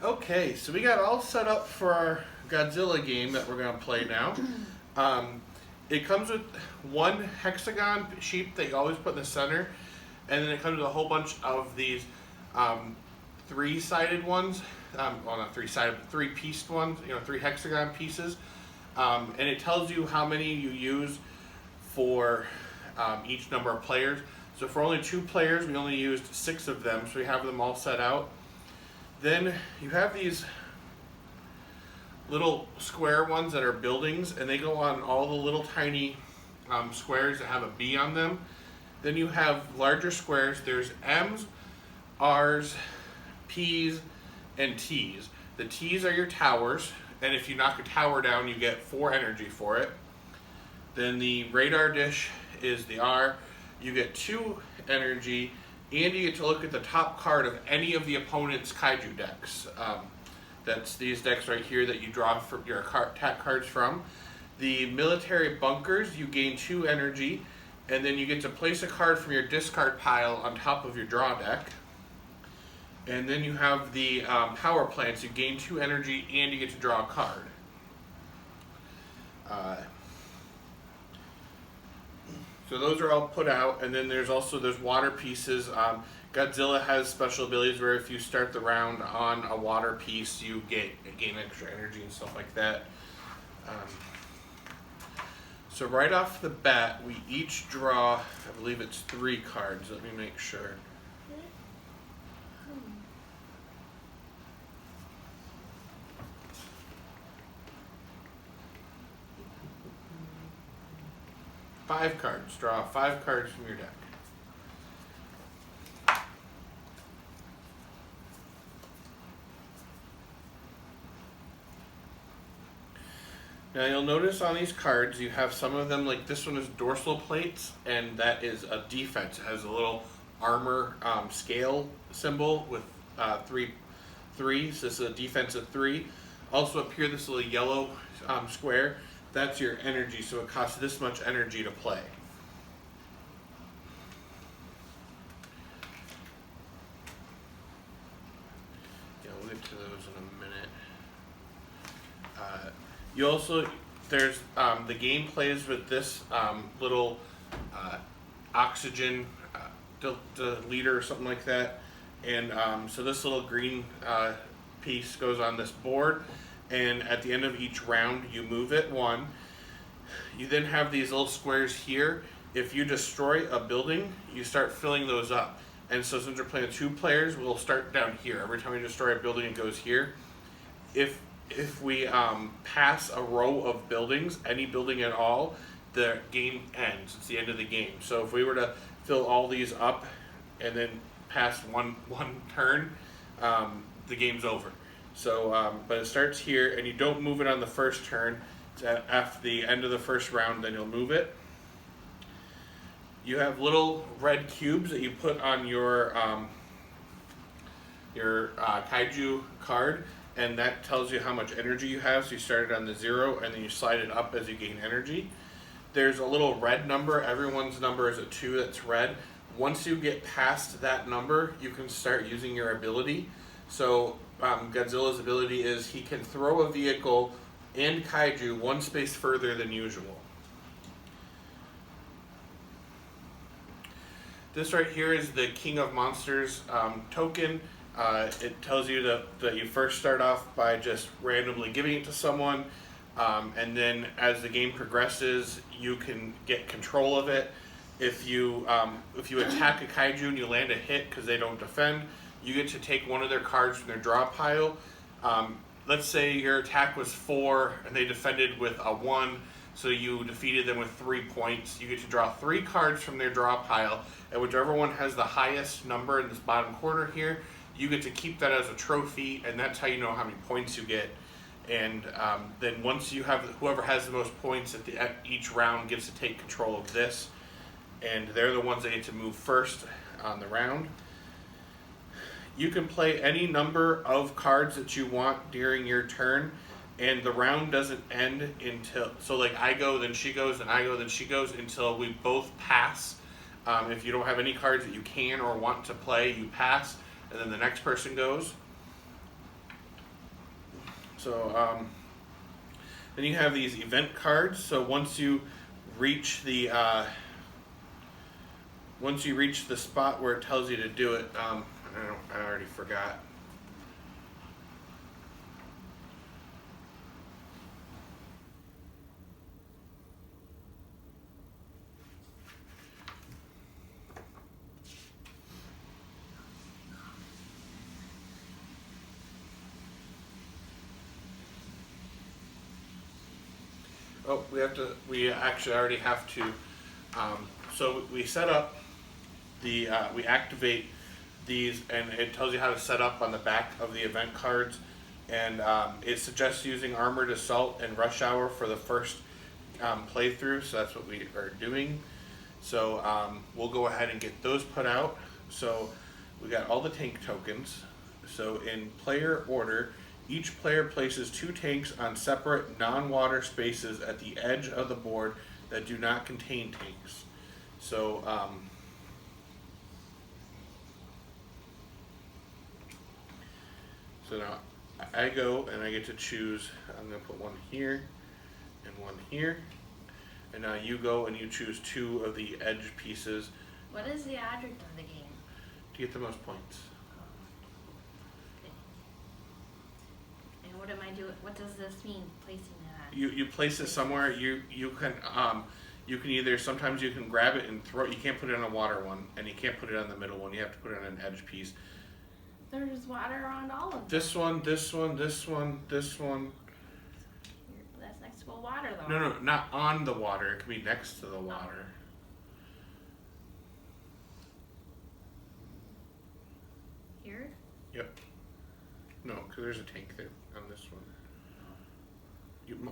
Okay, so we got all set up for our Godzilla game that we're going to play now. It comes with one hexagon sheep that you always put in the center, and then it comes with a whole bunch of these three-sided ones. Well, not three-sided, but three-pieced ones, three hexagon pieces. And it tells you how many you use for each number of players. So for only 2 players, we only used 6 of them, so we have them all set out. Then you have these little square ones that are buildings, and they go on all the little tiny squares that have a B on them. Then you have larger squares. There's M's, R's, P's, and T's. The T's are your towers, and if you knock a tower down, you get 4 energy for it. Then the radar dish is the R. You get 2 energy, and you get to look at the top card of any of the opponent's kaiju decks. That's these decks right here that you draw for your attack cards from. The military bunkers, you gain 2 energy, and then you get to place a card from your discard pile on top of your draw deck. And then you have the power plants, you gain 2 energy, and you get to draw a card. So those are all put out, and then there's water pieces. Godzilla has special abilities where if you start the round on a water piece, you gain extra energy and stuff like that. So right off the bat, we each draw, I believe it's 3 cards. Let me make sure. Five cards. Draw 5 cards from your deck. Now you'll notice on these cards you have some of them, like this one is dorsal plates, and that is a defense. It has a little armor scale symbol with 3 threes. This is a defense of 3. Also up here, this little yellow square, that's your energy, so it costs this much energy to play. Yeah, we'll get to those in a minute. There's the game plays with this little oxygen deleter or something like that, and so this little green piece goes on this board, and at the end of each round you move it 1. You then have these little squares here. If you destroy a building, you start filling those up, and so since we're playing with 2 players, we'll start down here. Every time we destroy a building, it goes here. If we pass a row of buildings, any building at all, the game ends. It's the end of the game. So if we were to fill all these up and then pass one turn, the game's over. So, but it starts here, and you don't move it on the first turn. After the end of the first round, then you'll move it. You have little red cubes that you put on your kaiju card, and that tells you how much energy you have. So you start it on the 0, and then you slide it up as you gain energy. There's a little red number. Everyone's number is a 2 that's red. Once you get past that number, you can start using your ability. So Godzilla's ability is he can throw a vehicle and kaiju 1 space further than usual. This right here is the King of Monsters token. It tells you that you first start off by just randomly giving it to someone, and then as the game progresses, you can get control of it. If you attack a kaiju and you land a hit because they don't defend, you get to take one of their cards from their draw pile. Let's say your attack was 4 and they defended with a 1, so you defeated them with 3 points. You get to draw 3 cards from their draw pile, and whichever one has the highest number in this bottom corner here, you get to keep that as a trophy, and that's how you know how many points you get. And then once you have, whoever has the most points at each round gets to take control of this, and they're the ones that get to move first on the round. You can play any number of cards that you want during your turn, and the round doesn't end until, so like I go, then she goes, then I go, then she goes, until we both pass. If you don't have any cards that you can or want to play, you pass, and then the next person goes. So then you have these event cards. So reach the once you reach the spot where it tells you to do it, I already forgot. Oh, we actually already have to, so we set up we activate these, and it tells you how to set up on the back of the event cards, and it suggests using Armored Assault and Rush Hour for the first playthrough, so that's what we are doing. So we'll go ahead and get those put out. So we got all the tank tokens. So in player order, each player places 2 tanks on separate non-water spaces at the edge of the board that do not contain tanks. So so now I go and I get to choose. I'm going to put one here and one here. And now you go and you choose 2 of the edge pieces. What is the object of the game? To get the most points. What am I doing? What does this mean? Placing it on? You place it somewhere. You can either, sometimes you can grab it and throw it. You can't put it on a water one, and you can't put it on the middle one. You have to put it on an edge piece. There's water around all of them. This one, this one, this one, this one. That's next to a water though. No, not on the water. It can be next to the water. Here? Yep. No, because there's a tank there on this one.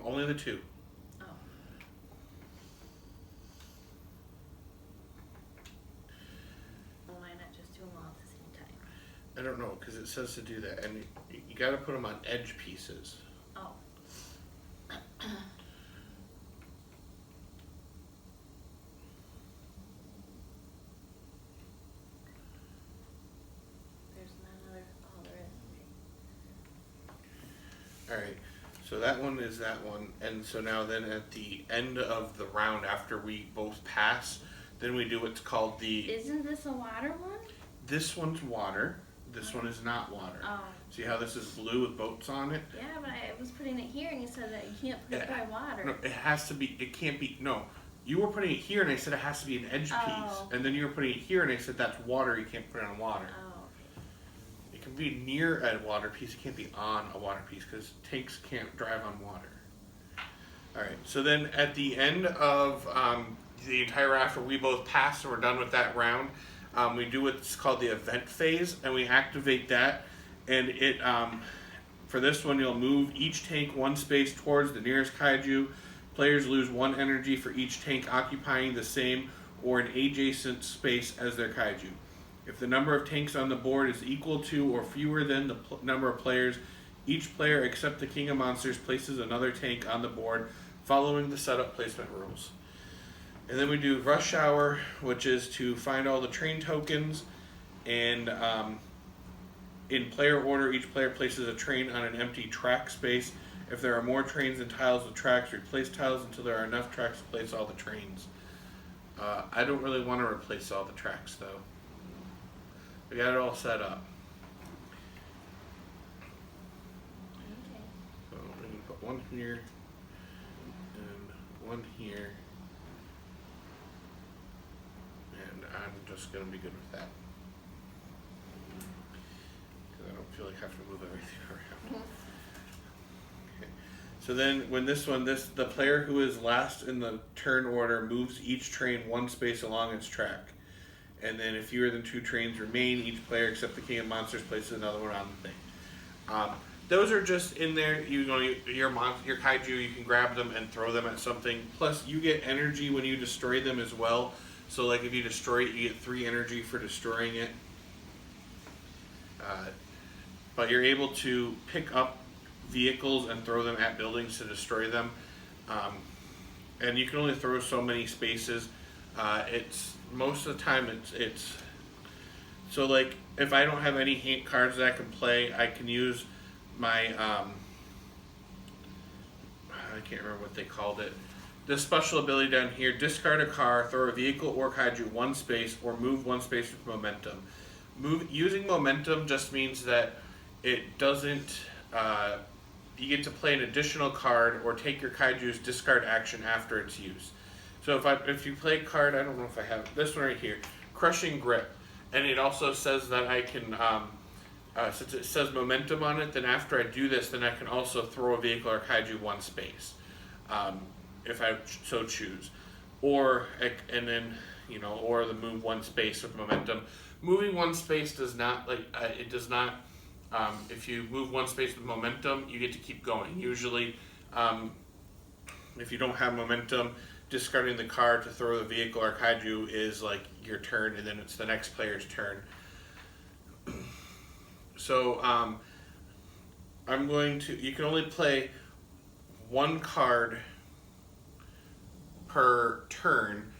Only the 2. Oh. Why not just do them all at the same time? I don't know, because it says to do that, and you got to put them on edge pieces. Oh. There's none other. Oh, there is. Alright, so that one is that one, and so now then at the end of the round, after we both pass, then we do what's called the... Isn't this a water one? This one's water, this one is not water. Oh. See how this is blue with boats on it? Yeah, but I was putting it here and you said that you can't put it by water. No, it has to be, it can't be, no. You were putting it here and I said it has to be an edge piece, and then you were putting it here and I said that's water, you can't put it on water. Oh. It can be near a water piece, it can't be on a water piece, because tanks can't drive on water. Alright, so then at the end of the entire round, after we both pass and we're done with that round, we do what's called the event phase, and we activate that, and it, for this one, you'll move each tank 1 space towards the nearest kaiju. Players lose 1 energy for each tank occupying the same or an adjacent space as their kaiju. If the number of tanks on the board is equal to or fewer than the number of players, each player except the King of Monsters places another tank on the board following the setup placement rules. And then we do Rush Hour, which is to find all the train tokens, and in player order, each player places a train on an empty track space. If there are more trains than tiles with tracks, replace tiles until there are enough tracks to place all the trains. I don't really want to replace all the tracks though. We got it all set up. Okay. So we can put 1 here and 1 here. And I'm just going to be good with that. Because I don't feel like I have to move everything around. Okay. So then when the player who is last in the turn order moves each train 1 space along its track. And then if fewer than 2 trains remain, each player except the King of Monsters places another one on the thing. Those are just in there. Your kaiju, you can grab them and throw them at something. Plus, you get energy when you destroy them as well. So, like if you destroy it, you get 3 energy for destroying it. But you're able to pick up vehicles and throw them at buildings to destroy them. And you can only throw so many spaces. It's most of the time it's so like if I don't have any hand cards that I can play, I can use my I can't remember what they called it. This special ability down here, discard a car, throw a vehicle or kaiju one space, or move one space with momentum. Using momentum just means that it doesn't, you get to play an additional card or take your kaiju's discard action after its use. So if you play a card, I don't know if I have this one right here, Crushing Grip, and it also says that I can, since it says momentum on it, then after I do this, then I can also throw a vehicle or kaiju one space. If I so choose, or and then or the move one space with momentum. Moving one space does not it does not. If you move one space with momentum, you get to keep going. Usually, if you don't have momentum, discarding the card to throw the vehicle or kaiju is like your turn, and then it's the next player's turn. So I'm going to. You can only play one card per turn,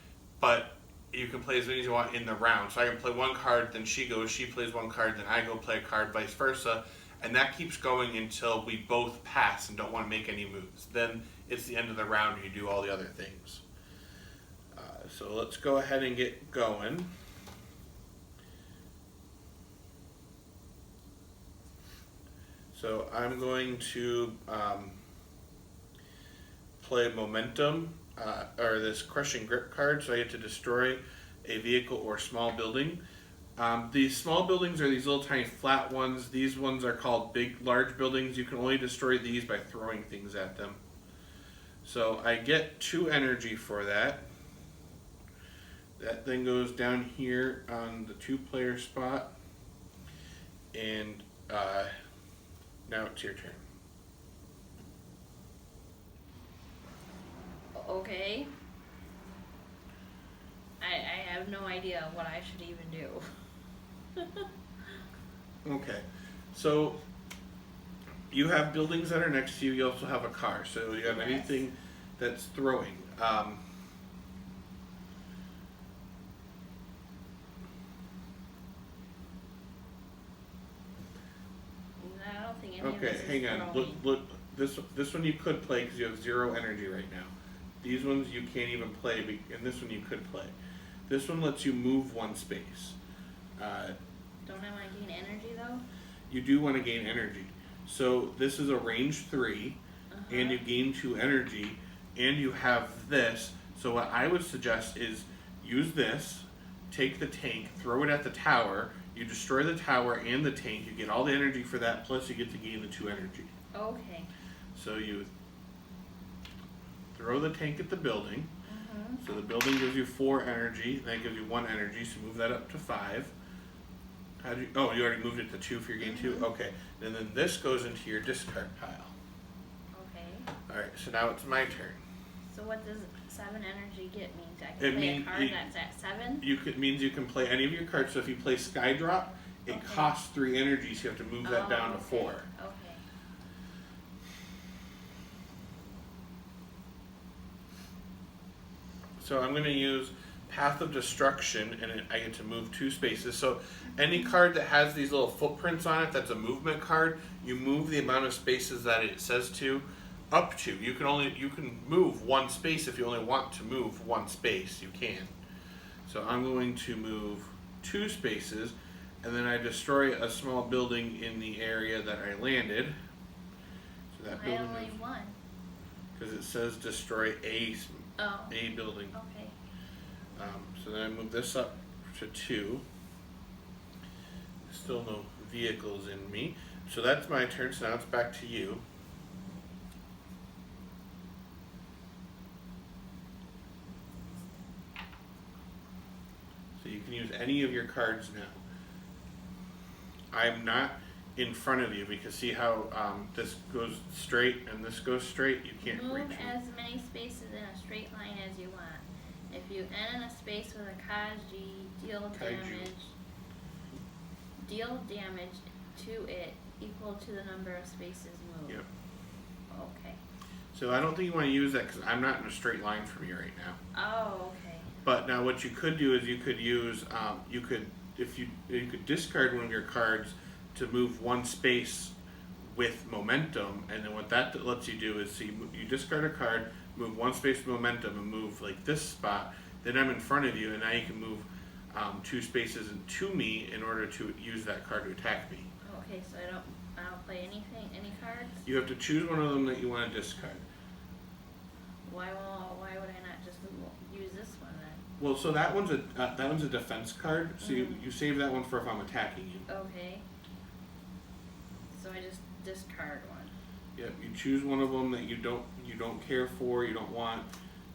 but you can play as many as you want in the round. So I can play one card, then she goes, she plays one card, then I go play a card, vice versa, and that keeps going until we both pass and don't want to make any moves. Then it's the end of the round and you do all the other things. So let's go ahead and get going. So I'm going to play momentum. Or this Crushing Grip card, so I get to destroy a vehicle or small building. These small buildings are these little tiny flat ones. These ones are called large buildings. You can only destroy these by throwing things at them. So I get 2 energy for that. That then goes down here on the 2-player spot. And now it's your turn. Okay. I have no idea what I should even do. Okay. So you have buildings that are next to you. You also have a car. So you have Yes. anything that's throwing. I don't think any of Okay, this is hang on. throwing. Look. This one you could play because you have 0 energy right now. These ones you can't even play, and this one you could play. This one lets you move one space. Don't I want to gain energy though? You do want to gain energy. So this is a range 3, and you gain 2 energy, and you have this. So what I would suggest is use this, take the tank, throw it at the tower. You destroy the tower and the tank. You get all the energy for that, plus you get to gain the 2 energy. Okay. So you throw the tank at the building. So the building gives you 4 energy, that gives you 1 energy, so move that up to 5. You already moved it to 2 for your gain 2? Okay. And then this goes into your discard pile. Okay. Alright, so now it's my turn. So what does 7 energy get mean? I It can play a mean- card it- that's at 7? Means you can play any of your cards, so if you play Skydrop, it Okay. costs 3 energy, so you have to move that down to okay. 4. Okay. So I'm going to use Path of Destruction, and I get to move 2 spaces. So any card that has these little footprints on it, that's a movement card, you move the amount of spaces that it says to, up to. You can move 1 space if you only want to move 1 space. You can. So I'm going to move 2 spaces, and then I destroy a small building in the area that I landed. So that I building only one. because it says destroy a building. Okay. So then I move this up to 2. Still no vehicles in me. So that's my turn, so now it's back to you. So you can use any of your cards now. I'm not in front of you because see how this goes straight and this goes straight? You can't Move reach me. as many spaces in a straight line as you want. If you end in a space with a kaiji, deal damage to it equal to the number of spaces moved. Yep. Okay. So I don't think you want to use that because I'm not in a straight line from you right now. Oh, okay. But now what you could do is you could use you could discard one of your cards to move 1 space with momentum, and then what that lets you do is see you discard a card, move one space with momentum, and move like this spot. Then I'm in front of you, and now you can move 2 spaces to me in order to use that card to attack me. Okay, so I don't play any cards? You have to choose one of them that you want to discard. Why would I not just use this one then? Well, so that one's a defense card, so you save that one for if I'm attacking you. Okay. So I just discard one. Yep, you choose one of them that you don't care for, you don't want.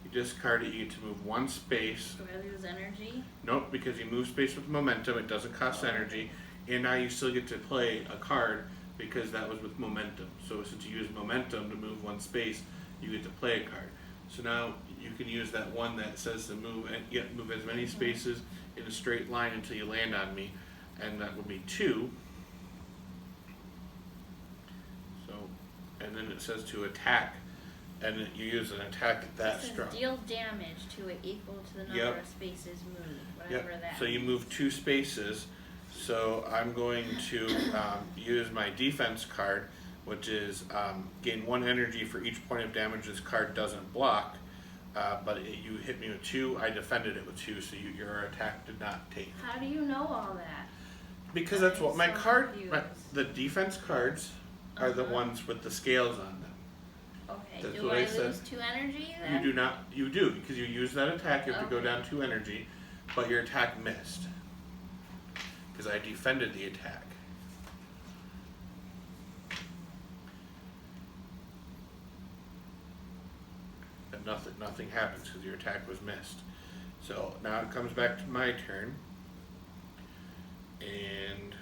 You discard it. You get to move 1 space. Do I lose energy? Nope, because you move space with momentum. It doesn't cost energy, and now you still get to play a card because that was with momentum. So since you use momentum to move 1 space, you get to play a card. So now you can use that one that says to move and move as many spaces in a straight line until you land on me, and that would be 2. So, and then it says to attack, and you use an attack that strong. Deal damage to it equal to the number of spaces moved, whatever that. So you move 2 spaces. So I'm going to use my defense card, which is gain 1 energy for each point of damage this card doesn't block. But you hit me with 2, I defended it with 2, so your attack did not take. How do you know all that? Because that's what my so card, confused. the defense cards are the ones with the scales on them. Okay, That's do what I I said. lose 2 energy then? You do not, you do, because you use that attack, you have to go down 2 energy, but your attack missed. Because I defended the attack. And nothing happens because your attack was missed. So now it comes back to my turn. And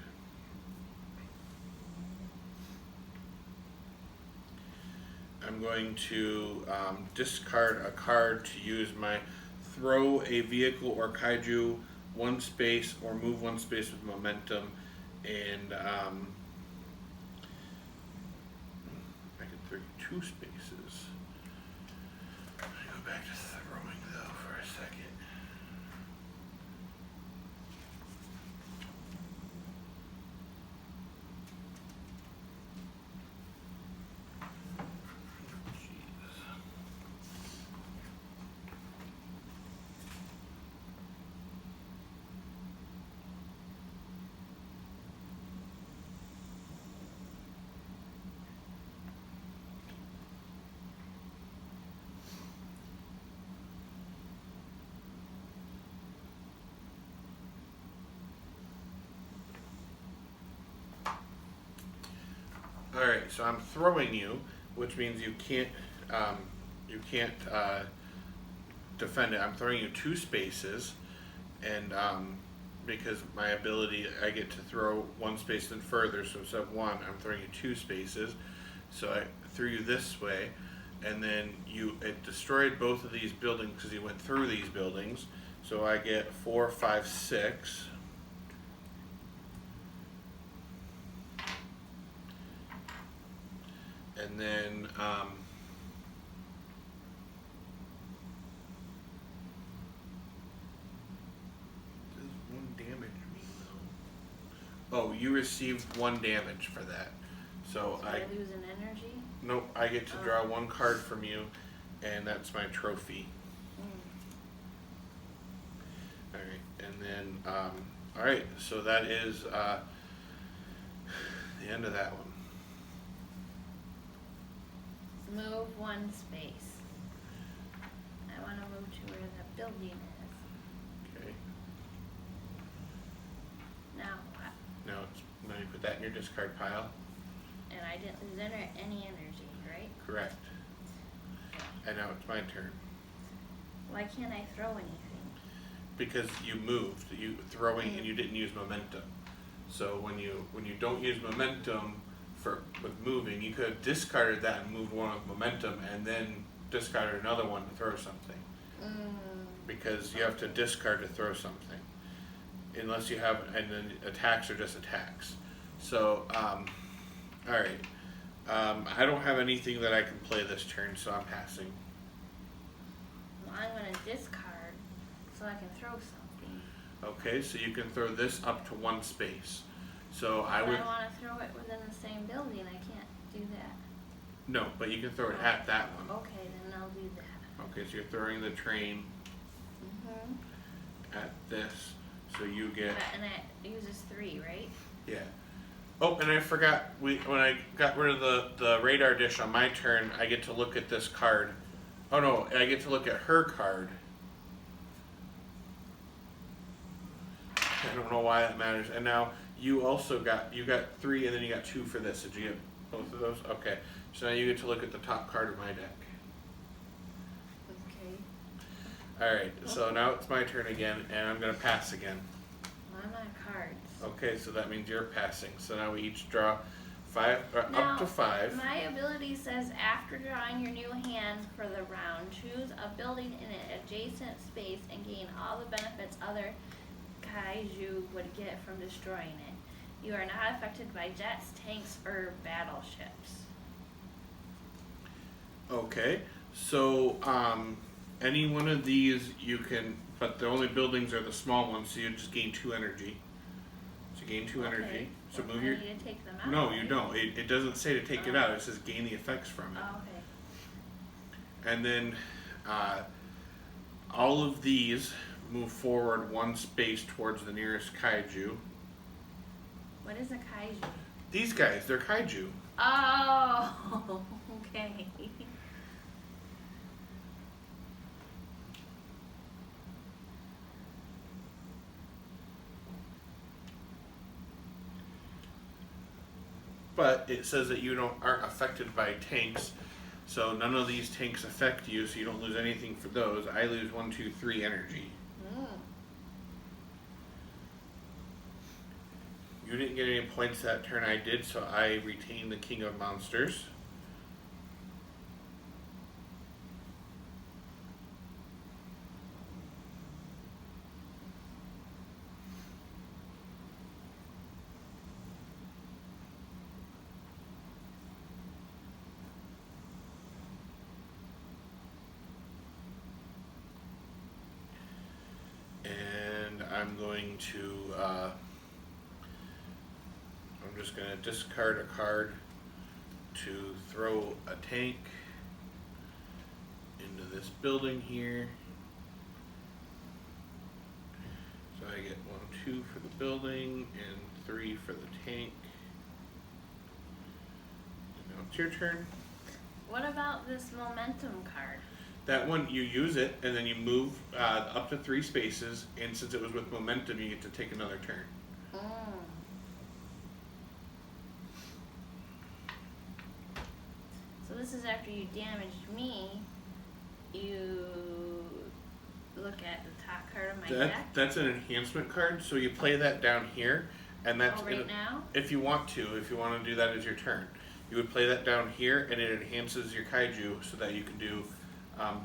I'm going to discard a card to use my throw a vehicle or kaiju 1 space or move 1 space with momentum, and I can throw 2 spaces. Let me go back to throwing though for a second. All right, so I'm throwing you, which means you can't defend it. I'm throwing you 2 spaces, and because my ability, I get to throw 1 space then further. So instead of 1, I'm throwing you 2 spaces. So I threw you this way, and then it destroyed both of these buildings because you went through these buildings. So I get 4, 5, 6. And then does 1 damage mean though? Oh, you received 1 damage for that. So I lose an energy? Nope, I get to draw 1 card from you, and that's my trophy. Alright, and then alright, so that is the end of that one. Move 1 space. I want to move to where that building is. Okay. Now what? Now you put that in your discard pile. And I didn't lose any energy, right? Correct. And now it's my turn. Why can't I throw anything? Because you moved, and you didn't use momentum. So when you don't use momentum with moving, you could have discarded that and moved 1 with momentum, and then discarded another one to throw something. Because you have to discard to throw something, unless you have, and then attacks are just attacks. So, all right. I don't have anything that I can play this turn, so I'm passing. Well, I'm going to discard so I can throw something. Okay, so you can throw this up to 1 space. So But I would. I want to throw it within the same building. I can't do that? No, but you can throw it at that one. Okay, then I'll do that. Okay, so you're throwing the train Mm-hmm. at this, so you get And it uses 3, right? yeah. Oh, and I forgot when I got rid of the radar dish on my turn, I get to look at this card. Oh no, I get to look at her card. I don't know why that matters. And now you also got 3 and then you got 2 for this. Did you get both of those? Okay. So now you get to look at the top card of my deck. Okay. Alright, so now it's my turn again and I'm gonna pass again. I'm on cards. Okay, so that means you're passing. So now we each draw 5 Now, up to 5. My ability says after drawing your new hand for the round, choose a building in an adjacent space and gain all the benefits other kaiju would get from destroying it. You are not affected by jets, tanks, or battleships. Okay, so any one of these you can, but the only buildings are the small ones, so you just gain 2 energy. So you gain 2 energy. So well, move I your. need to take them out. No, right? you don't. It doesn't say to take it out. It says gain the effects from it. Oh, okay. And then all of these move forward 1 space towards the nearest kaiju. What is a kaiju? These guys, they're kaiju. Oh, okay. But it says that you aren't affected by tanks, so none of these tanks affect you, so you don't lose anything for those. I lose 1, 2, 3 energy. You didn't get any points that turn. I did, so I retain the King of Monsters. And I'm going to I'm just going to discard a card to throw a tank into this building here. So I get 1, 2 for the building and 3 for the tank. And now it's your turn. What about this momentum card? That one, you use it and then you move up to 3 spaces, and since it was with momentum, you get to take another turn. So this is after you damaged me, you look at the top card of my deck? That's an enhancement card, so you play that down here, and that's now? if you want to do that as your turn. You would play that down here, and it enhances your kaiju so that you can do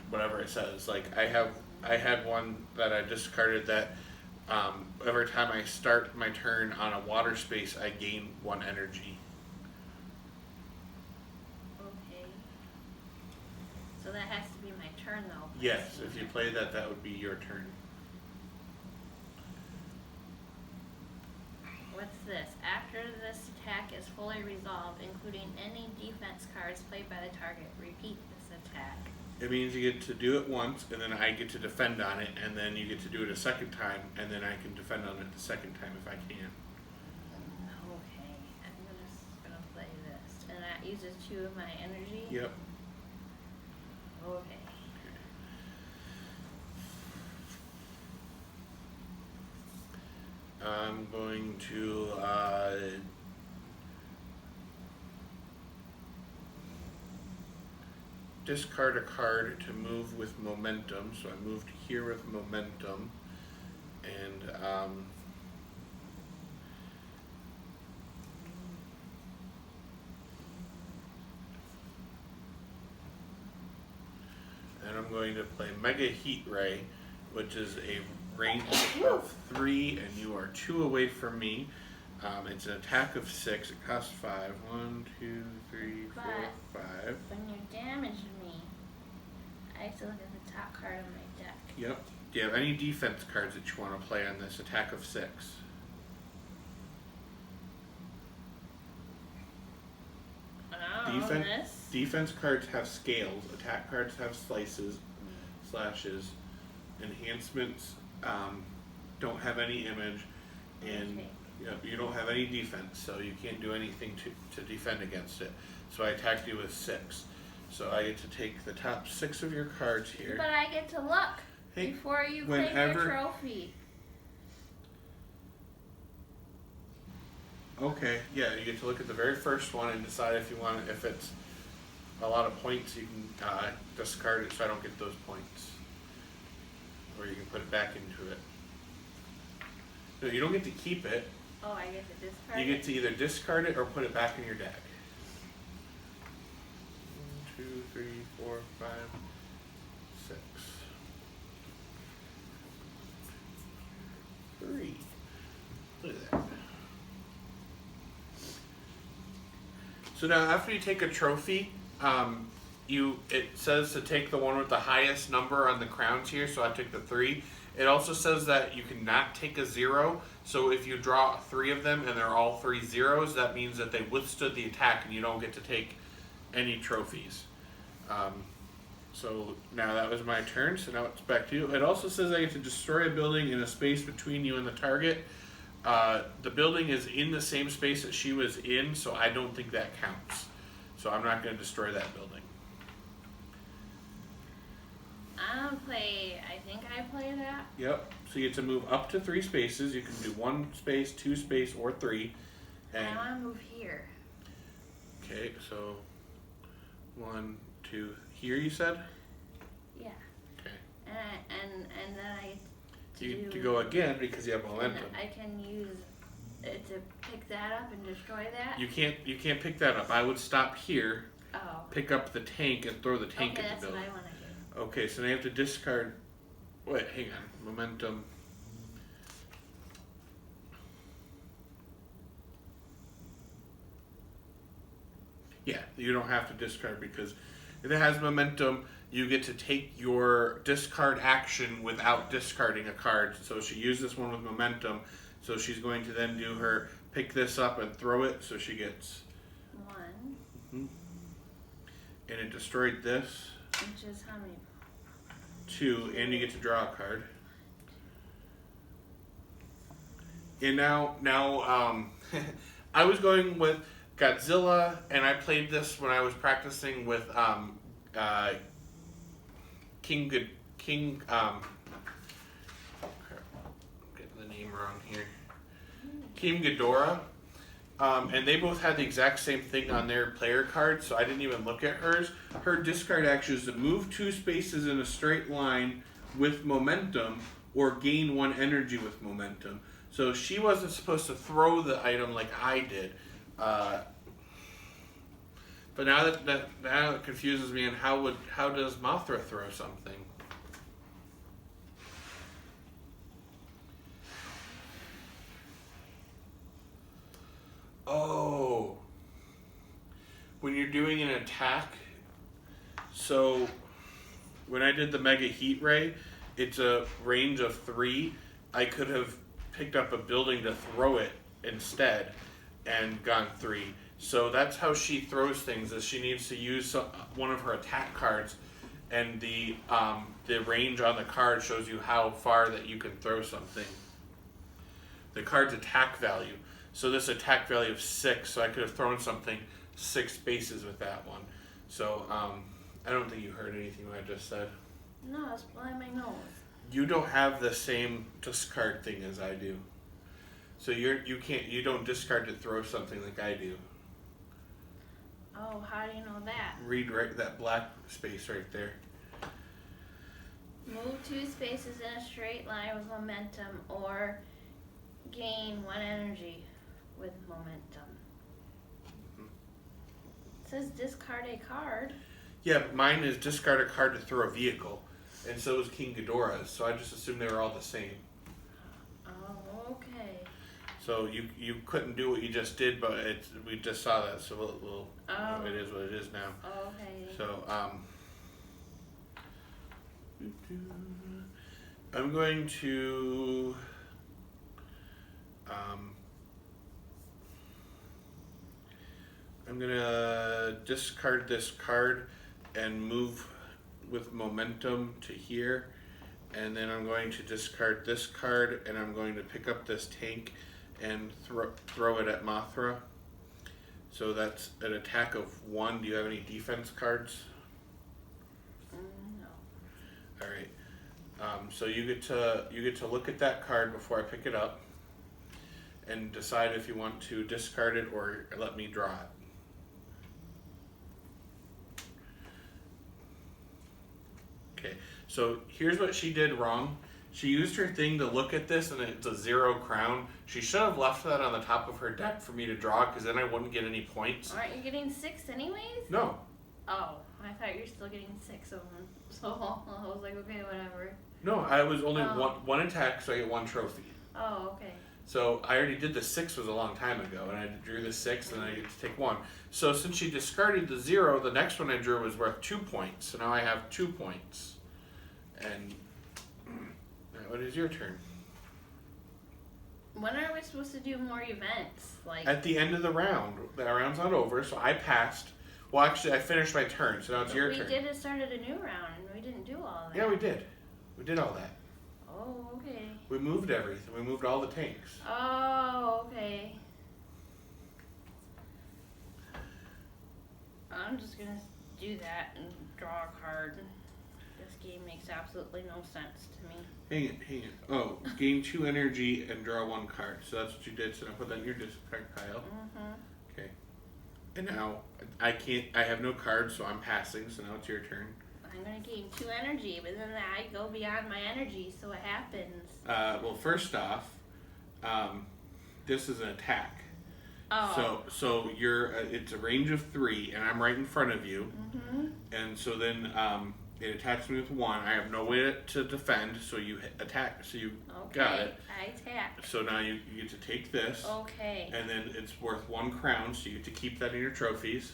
whatever it says. Like I had one that I discarded that every time I start my turn on a water space, I gain 1 energy. Okay. So that has to be my turn though. Yes, if you play that, that would be your turn. What's this? After this attack is fully resolved, including any defense cards played by the target, repeat this attack. It means you get to do it once, and then I get to defend on it, and then you get to do it a second time, and then I can defend on it the second time if I can. Okay, I'm just gonna play this. And that uses 2 of my energy? Yep. Okay. I'm going to discard a card to move with momentum. So I moved here with momentum, and I'm going to play Mega Heat Ray, which is a range of 3, and you are 2 away from me. It's an attack of 6. It costs 5. 1, 2, 3, 4, 5. When you damaged me, I have to look at the top card of my deck. Yep. Do you have any defense cards that you want to play on this attack of 6? No. Defense cards have scales. Attack cards have slices, slashes. Enhancements don't have any image, and you don't have any defense, so you can't do anything to defend against it. So I attacked you with 6. So I get to take the top 6 of your cards here. But I get to look before you claim your trophy. Okay, yeah, you get to look at the very first one and decide if you want it. If it's a lot of points, you can discard it so I don't get those points. Or you can put it back into it. No, you don't get to keep it. Oh, I get to discard it? You get to either discard it or put it back in your deck. 1, 2, 3, 4, 5, 6. 3. Look at that. So now after you take a trophy, it says to take the one with the highest number on the crowns here, so I took the 3. It also says that you cannot take a 0, so if you draw 3 of them and they're all 3 zeros, that means that they withstood the attack and you don't get to take any trophies. So now that was my turn, so now it's back to you. It also says I get to destroy a building in a space between you and the target. The building is in the same space that she was in, so I don't think that counts. So I'm not going to destroy that building. I think I play that. Yep. So you get to move up to 3 spaces. You can do 1 space, 2 space, or 3. And I want to move here. Okay, so 1, 2, here you said? Yeah. Okay. And then I you get to go again because you have momentum. I can use it to pick that up and destroy that. You can't pick that up. I would stop here. Oh. Pick up the tank and throw the tank at the building. That's what I want to do. Okay, so now you have to discard. Wait, hang on. Momentum. Yeah, you don't have to discard because if it has momentum, you get to take your discard action without discarding a card. So she used this one with momentum, so she's going to then do her pick this up and throw it, so she gets 1. Mm-hmm. And it destroyed this. Which is how many? 2, and you get to draw a card. And now, I was going with Godzilla, and I played this when I was practicing with King. Getting the name wrong here. King Ghidorah. And they both had the exact same thing on their player cards, so I didn't even look at hers. Her discard action is to move 2 spaces in a straight line with momentum or gain 1 energy with momentum. So she wasn't supposed to throw the item like I did. But now that it confuses me, and how does Mothra throw something? Oh, when you're doing an attack, so when I did the Mega Heat Ray, it's a range of 3. I could have picked up a building to throw it instead and gone 3. So that's how she throws things, is she needs to use one of her attack cards, and the range on the card shows you how far that you can throw something. The card's attack value. So this attack value of 6, so I could have thrown something 6 spaces with that one. So I don't think you heard anything what I just said. No, it's blowing my nose. You don't have the same discard thing as I do. So you don't discard to throw something like I do. Oh, how do you know that? Read that black space right there. Move 2 spaces in a straight line with momentum or gain 1 energy with momentum. It says discard a card. Yeah, but mine is discard a card to throw a vehicle, and so is King Ghidorah's, so I just assumed they were all the same. Oh, okay. So you couldn't do what you just did, but we just saw that, so we'll it is what it is now. Okay. So I'm going to I'm gonna discard this card and move with momentum to here. And then I'm going to discard this card, and I'm going to pick up this tank and throw it at Mothra. So that's an attack of 1. Do you have any defense cards? No. All right. So you get to look at that card before I pick it up, and decide if you want to discard it or let me draw it. Okay. So here's what she did wrong. She used her thing to look at this, and it's a 0 crown. She should have left that on the top of her deck for me to draw, because then I wouldn't get any points. Aren't you getting 6 anyways? No. Oh, I thought you were still getting 6 of them. So I was like, okay, whatever. No, I was only one attack, so I get 1 trophy. Oh, okay. So I already did the 6 was a long time ago, and I drew the 6, and I get to take 1. So since she discarded the 0, the next one I drew was worth 2 points. So now I have 2 points. And what is your turn? When are we supposed to do more events? Like At the end of the round. The round's not over, so I passed. Well, actually, I finished my turn, so now it's your turn. We did started a new round, and we didn't do all that. Yeah, we did. We did all that. Oh, okay. We moved everything. We moved all the tanks. Oh, okay. I'm just gonna do that and draw a card. This game makes absolutely no sense to me. Hang it. Oh, gain 2 energy and draw 1 card. So that's what you did. So now put that in your discard pile. Mm-hmm. Okay. And now I have no cards, so I'm passing. So now it's your turn. I'm gonna gain 2 energy, but then I go beyond my energy, so what happens? Well, first off, this is an attack. Oh. So you're it's a range of 3, and I'm right in front of you. Mm-hmm. And so then it attacks me with 1. I have no way to defend, so you attack. So you got it. I attack. So now you get to take this. Okay. And then it's worth 1 crown, so you get to keep that in your trophies.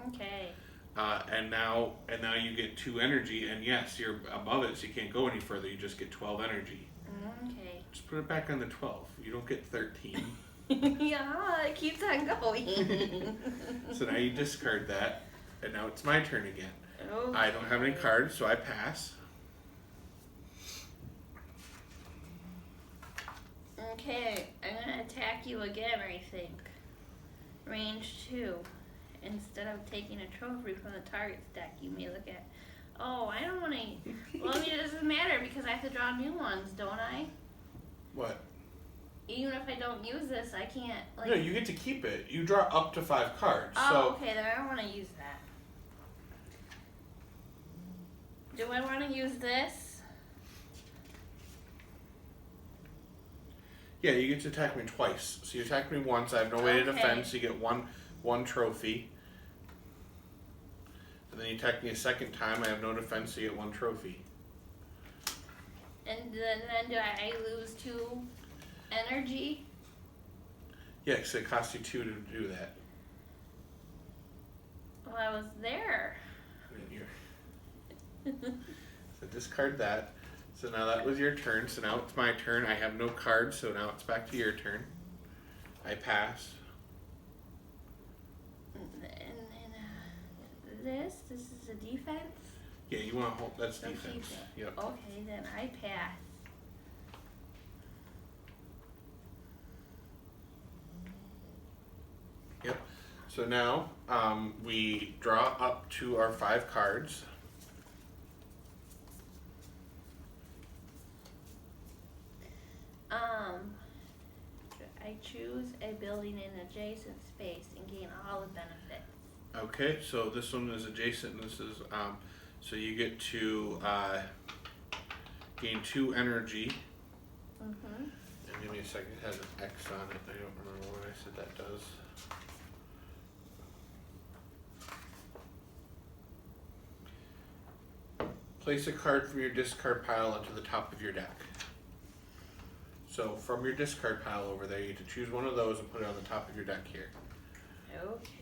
Okay. And now you get 2 energy, and yes, you're above it, so you can't go any further. You just get 12 energy. Okay. Just put it back on the 12. You don't get 13. Yeah, it keeps on going. So now you discard that, and now it's my turn again. Okay. I don't have any cards, so I pass. Okay, I'm gonna attack you again, I think. Range 2. Instead of taking a trophy from the target's deck, you may look at. Oh, I don't want to. Well, I mean, it doesn't matter because I have to draw new ones, don't I? What? Even if I don't use this, I can't. Like... No, you get to keep it. You draw up to 5 cards. Oh, so okay, then I don't want to use that. Do I want to use this? yeah, you get to attack me twice. So you attack me once. I have no way to defend, so you get one trophy. And then you attack me a second time. I have no defense, so you get 1 trophy. And then do I lose 2 energy? Yeah, because it costs you 2 to do that. Well, I was there. So discard that. So now that was your turn. So now it's my turn. I have no cards, so now it's back to your turn. I pass. This is a defense? Yeah, you want to hold. That's So defense. keep it. Yep. Okay, then I pass. Yep. So now we draw up to our 5 cards. I choose a building in adjacent space and gain all the benefits. Okay, so this one is adjacent. This is so you get to gain 2 energy. Mm-hmm. And give me a second. It has an X on it. I don't remember what I said that does. Place a card from your discard pile onto the top of your deck. So from your discard pile over there, you get to choose one of those and put it on the top of your deck here. Okay.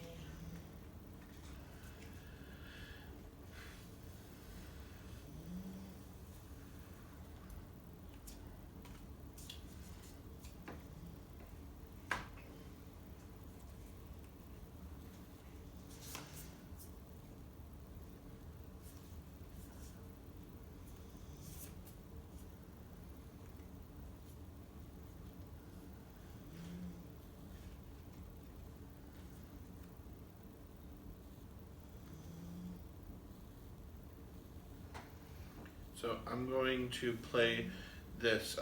So I'm going to play this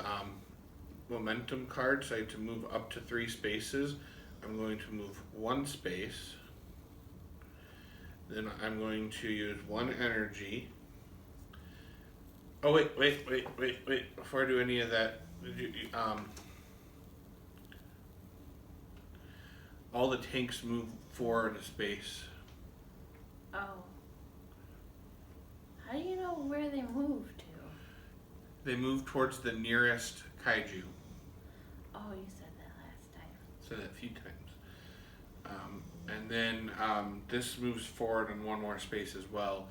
momentum card, so I have to move up to 3 spaces. I'm going to move 1 space. Then I'm going to use 1 energy. Oh wait! Before I do any of that, all the tanks move forward a space. Oh. How do you know where they move to? They move towards the nearest kaiju. Oh, you said that last time. Said that a few times. And then this moves forward in 1 more space as well.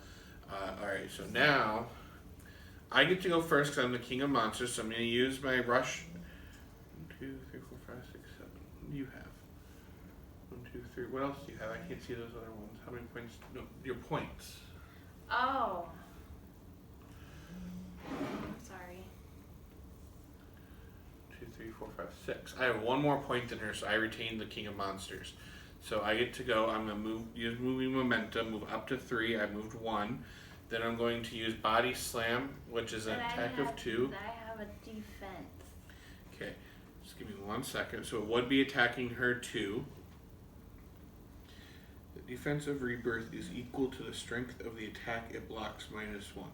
Alright, so now I get to go first because I'm the king of monsters, so I'm going to use my rush. 1, 2, 3, 4, 5, 6, 7. What do you have? 1, 2, 3. What else do you have? I can't see those other ones. How many points? No, your points. Oh. Sorry. 2, 3, 4, 5, 6. I have 1 more point than her, so I retain the king of monsters. So I get to go. I'm going to use moving momentum, move up to 3. I moved 1. Then I'm going to use body slam, which is an attack of 2. I have a defense. Okay, just give me 1 second. So it would be attacking her 2. The defense of rebirth is equal to the strength of the attack it blocks -1.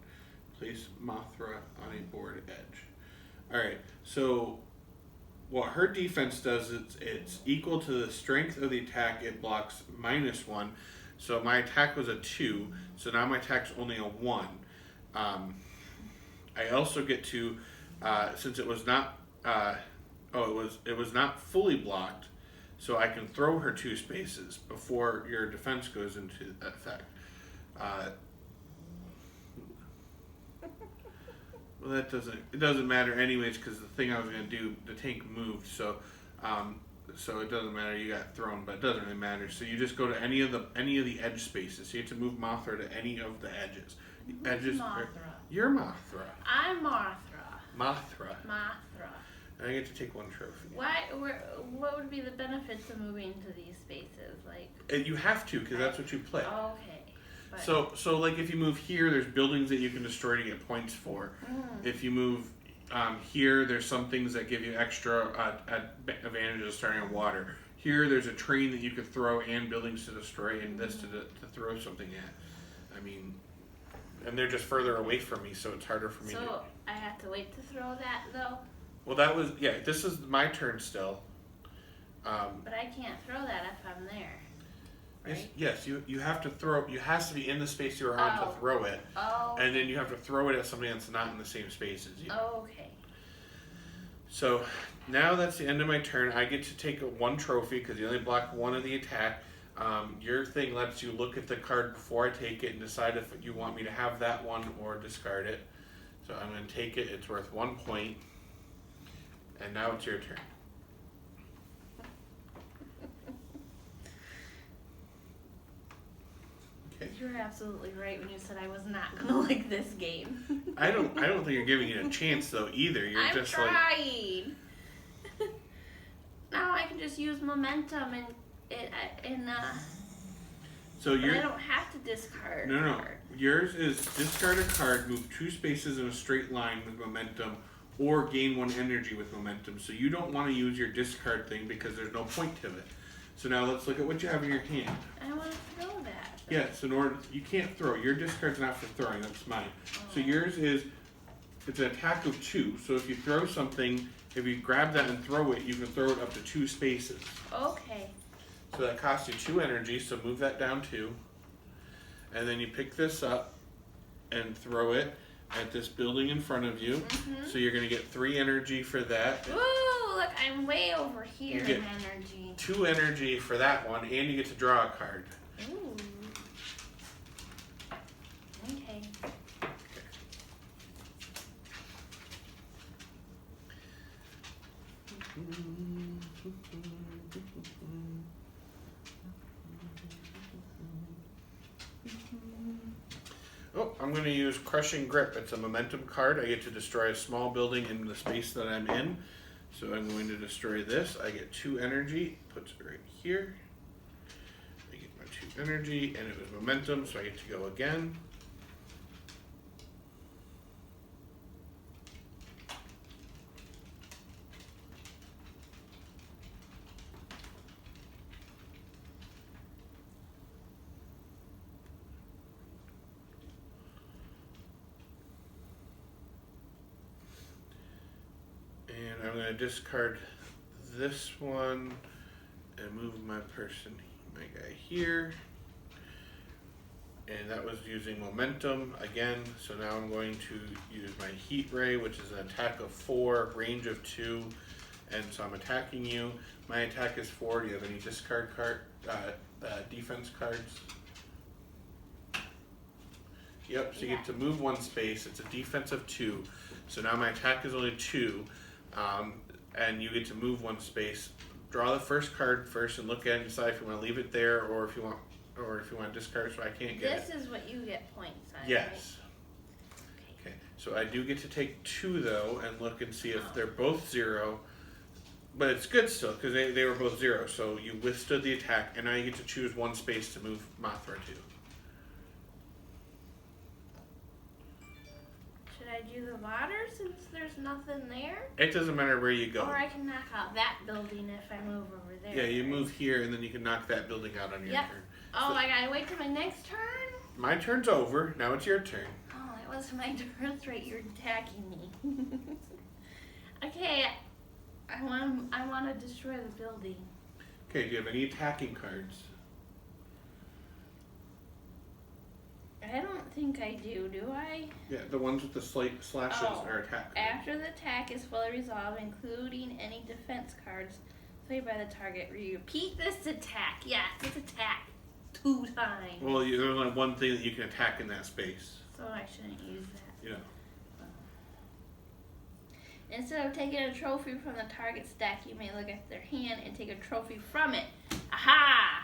Place Mothra on a board edge. Alright, so what her defense does is it's equal to the strength of the attack it blocks -1. So my attack was a 2, so now my attack's only a 1. I also get to, since it was not, it was not fully blocked, so I can throw her 2 spaces before your defense goes into effect. Well, it doesn't matter anyways, because the thing I was going to do, the tank moved, so it doesn't matter. You got thrown, but it doesn't really matter. So you just go to any of the edge spaces. So you have to move Mothra to any of the edges. Who's Mothra? You're Mothra. I'm Mothra. Mothra. Mothra. And I get to take 1 trophy. What would be the benefits of moving to these spaces? Like. You have to, because that's what you play. Okay. So like if you move here, there's buildings that you can destroy to get points for. If you move here, there's some things that give you extra advantages of starting on water. Here, there's a train that you could throw and buildings to destroy, and this to throw something at. I mean, and they're just further away from me, so it's harder for me to... So I have to wait to throw that, though? Well, that was... Yeah, this is my turn still. But I can't throw that if I'm there. Right? Yes, you have to throw. You has to be in the space you're on to throw it, and then you have to throw it at something that's not in the same space as you. Okay. So now that's the end of my turn. I get to take 1 trophy because you only block 1 of the attack. Your thing lets you look at the card before I take it and decide if you want me to have that one or discard it. So I'm going to take it. It's worth 1 point, and now it's your turn. Okay. You're absolutely right when you said I was not gonna like this game. I don't think you're giving it a chance though either. You're I'm just trying. Now I can just use momentum So but I don't have to discard. No. Yours is discard a card, move 2 spaces in a straight line with momentum, or gain 1 energy with momentum. So you don't want to use your discard thing because there's no point to it. So now let's look at what you have in your hand. I want to throw that. Yes, you can't throw. Your discard's not for throwing, that's mine. So yours it's an attack of 2. So if you throw something, if you grab that and throw it, you can throw it up to 2 spaces. Okay. So that costs you 2 energy, so move that down 2. And then you pick this up and throw it at this building in front of you. So you're going to get 3 energy for that. Ooh, look, I'm way over here in energy. 2 energy for that one, and you get to draw a card. Ooh. Okay. Oh, I'm going to use Crushing Grip. It's a momentum card. I get to destroy a small building in the space that I'm in. So I'm going to destroy this. I get 2 energy. Puts it right here. I get my 2 energy, and it was momentum, so I get to go again. I'm going to discard this one and move my guy here. And that was using momentum again. So now I'm going to use my heat ray, which is an attack of 4, range of 2. And so I'm attacking you. My attack is 4. Do you have any discard defense cards? Yep, so you get to move 1 space. It's a defense of 2. So now my attack is only 2. And you get to move 1 space. Draw the first card first and look at it and decide if you want to leave it there or if you want to discard, so I can't get it. This is what you get points on. Yes. Right? Okay, so I do get to take 2 though and look and see if they're both 0. But it's good still because they were both 0. So you withstood the attack and now you get to choose 1 space to move Mothra to. Should I do the water since there's nothing there? It doesn't matter where you go. Or I can knock out that building if I move over there. Yeah, you move here and then you can knock that building out on your turn. Oh, So I gotta wait till my next turn? my turn's over. Now it's your turn. Oh, that was my turn. That's right, you're attacking me. Okay, I want to destroy the building. Okay, do you have any attacking cards? I don't think I do I? Yeah, the ones with the slashes are attack cards. After the attack is fully resolved, including any defense cards played by the target, repeat this attack. Yes, it's attack 2 times. Well, there's only 1 thing that you can attack in that space. So I shouldn't use that. Yeah. Instead of taking a trophy from the target stack, you may look at their hand and take a trophy from it. Aha!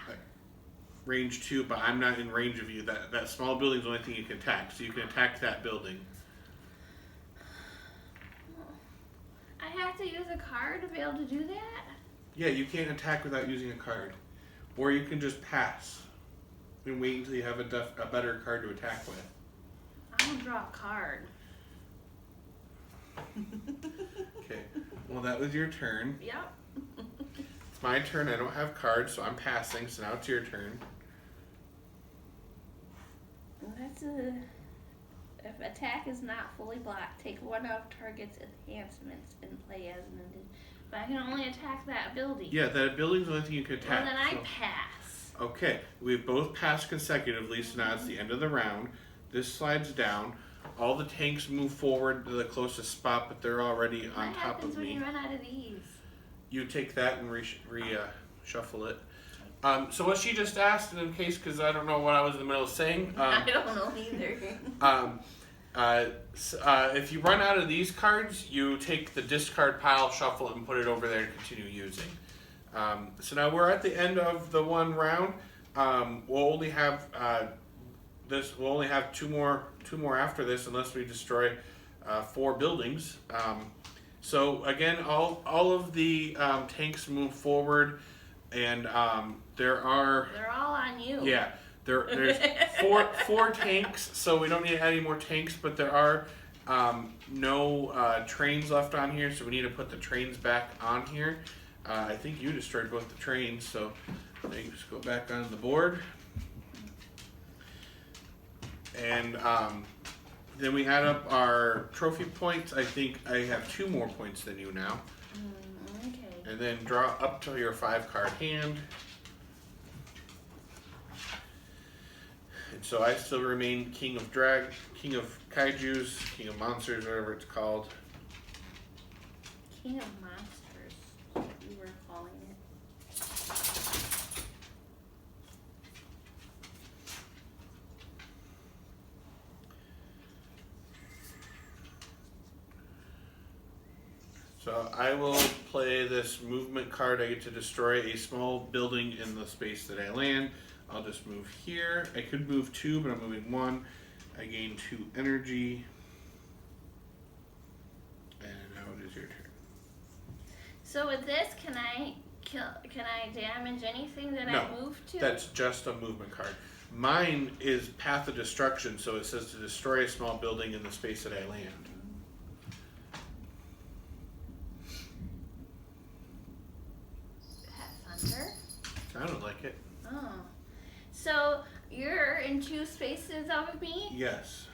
Range 2, but I'm not in range of you. That small building's the only thing you can attack, so you can attack that building. I have to use a card to be able to do that? Yeah, you can't attack without using a card. Or you can just pass and wait until you have a better card to attack with. I'm gonna draw a card. Okay, well that was your turn. Yep. It's my turn, I don't have cards, so I'm passing, so now it's your turn. If attack is not fully blocked, take 1 of target's enhancements and play as an ended. But I can only attack that building. Yeah, that building's the only thing you can attack. Well, then I pass. Okay, we've both passed consecutively, so now it's the end of the round. This slides down. All the tanks move forward to the closest spot, but they're already on top of me. What happens when you run out of these? You take that and shuffle it. So what she just asked, in case, because I don't know what I was in the middle of saying. I don't know either. If you run out of these cards, you take the discard pile, shuffle it, and put it over there to continue using. So now we're at the end of the 1 round. We'll only have We'll only have two more after this, unless we destroy 4 buildings. So again, all of the tanks move forward, and they're all on you. Yeah, there's four tanks, so we don't need to add any more tanks. But there are no trains left on here, so we need to put the trains back on here. I think you destroyed both the trains, so they just go back on the board. And then we add up our trophy points. I think I have 2 more points than you now. Okay. And then draw up to your 5-card hand. And so I still remain King of Kaijus, King of Monsters, whatever it's called. King of Monsters, what you were calling it. So I will play this movement card. I get to destroy a small building in the space that I land. I'll just move here. I could move 2, but I'm moving 1. I gain 2 energy. And now it is your turn. So with this, can I damage anything that No, I move to? That's just a movement card. Mine is Path of Destruction, so it says to destroy a small building in the space that I land. Thunder? Sounded like it. Oh. So you're in 2 spaces of me? Yes.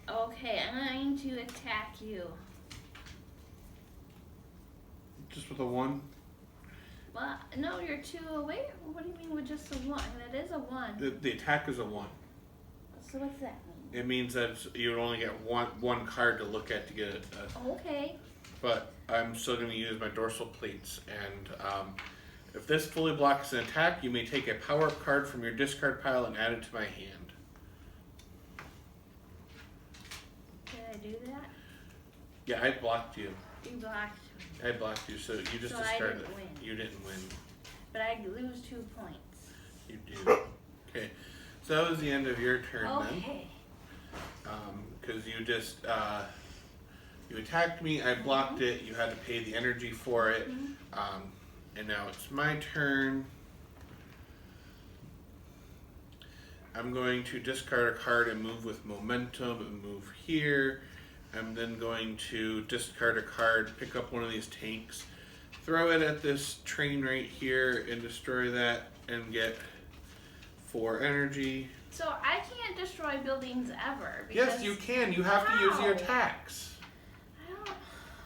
Okay, I'm going to attack you. Just with a 1? Well, no, you're 2 away. What do you mean with just a 1? That is a 1. The attack is a 1. So what's that mean? It means that you would only get one card to look at to get it. Okay. But I'm still going to use my dorsal plates, and if this fully blocks an attack, you may take a power-up card from your discard pile and add it to my hand. Did I do that? Yeah, I blocked you. You blocked. I blocked you, so you just So I discarded didn't it. win. You didn't win. But I lose 2 points. You do. Okay, so that was the end of your turn Okay. then. Because you just you attacked me, I blocked it. You had to pay the energy for it, and now it's my turn. I'm going to discard a card and move with momentum and move here. I'm then going to discard a card, pick up one of these tanks, throw it at this train right here and destroy that and get 4 energy. So I can't destroy buildings ever. Yes, you can. You have to use your How? attacks. I don't.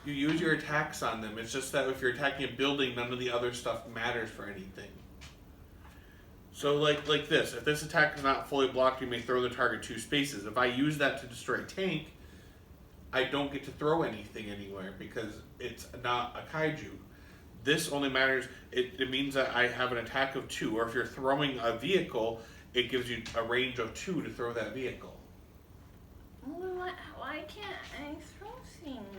You use your attacks on them. It's just that if you're attacking a building, none of the other stuff matters for anything. So like this, if this attack is not fully blocked, you may throw the target 2 spaces. If I use that to destroy a tank, I don't get to throw anything anywhere because it's not a kaiju. This only matters, it means that I have an attack of 2, or if you're throwing a vehicle, it gives you a range of 2 to throw that vehicle. Well, then why can't I throw things?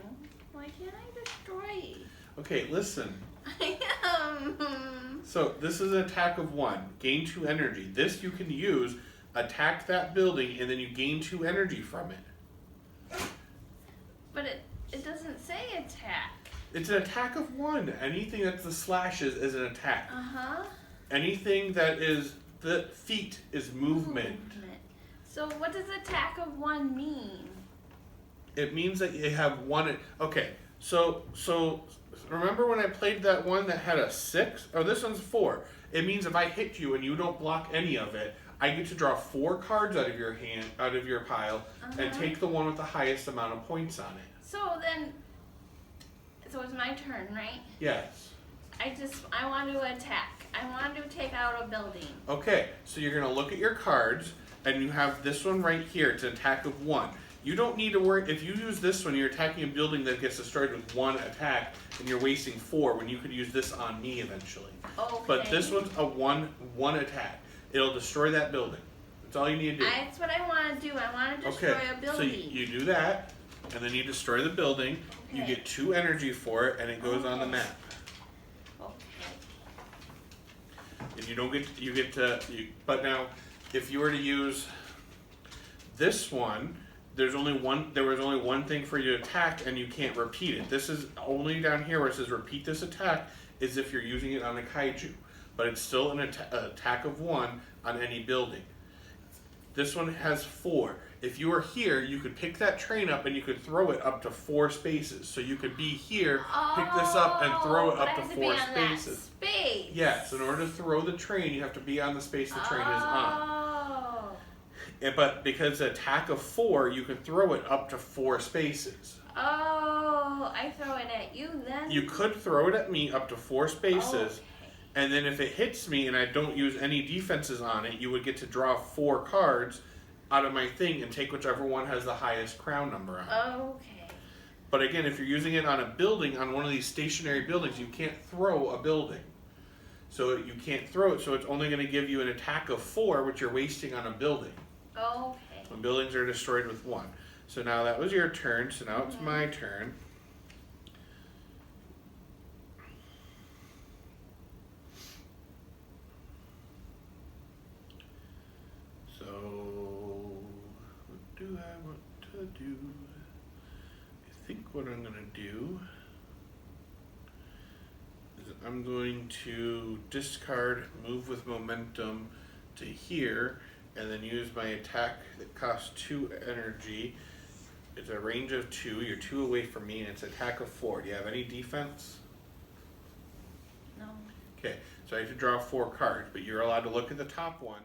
Why can't I destroy? Okay, listen. I am. So this is an attack of 1, gain 2 energy. This you can use, attack that building, and then you gain 2 energy from it. But it doesn't say attack. It's an attack of 1. Anything that's the slashes is an attack. Uh-huh. Anything that is the feet is movement. So what does attack of 1 mean? It means that you have 1. Okay, so remember when I played that one that had a 6? Oh, this one's 4. It means if I hit you and you don't block any of it, I get to draw 4 cards out of your hand, out of your pile, and take the one with the highest amount of points on it. So it's my turn, right? Yes. I want to attack. I want to take out a building. Okay, so you're gonna look at your cards, and you have this one right here. It's an attack of 1. You don't need to worry, if you use this one, you're attacking a building that gets destroyed with 1 attack, and you're wasting 4 when you could use this on me eventually. Okay. But this one's a one attack. It'll destroy that building. That's all you need to do. That's what I want to do. I want to destroy a building. So you do that, and then you destroy the building. Okay. You get 2 energy for it, and it goes on the map. Okay. And you get to. But now, if you were to use this one, there was only one thing for you to attack, and you can't repeat it. This is only down here where it says repeat this attack is if you're using it on a kaiju, but it's still an attack of 1 on any building. This one has 4. If you were here, you could pick that train up and you could throw it up to 4 spaces. So you could be here, pick this up, and throw it up to 4 spaces. Space. Yes, in order to throw the train, you have to be on the space the train is on. But because the attack of 4, you can throw it up to 4 spaces. Oh, I throw it at you then? You could throw it at me up to 4 spaces, Okay. and then if it hits me and I don't use any defenses on it, you would get to draw 4 cards out of my thing and take whichever one has the highest crown number on it. Okay. But again, if you're using it on a building, on one of these stationary buildings, you can't throw a building. So you can't throw it, so it's only going to give you an attack of 4, which you're wasting on a building. Okay. When buildings are destroyed with 1. So now that was your turn, so now it's my turn. So, what do I want to do? I think what I'm going to do is I'm going to discard move with momentum to here, and then use my attack that costs 2 energy. It's a range of 2. You're 2 away from me, and it's an attack of 4. Do you have any defense? No. Okay, so I have to draw 4 cards, but you're allowed to look at the top one.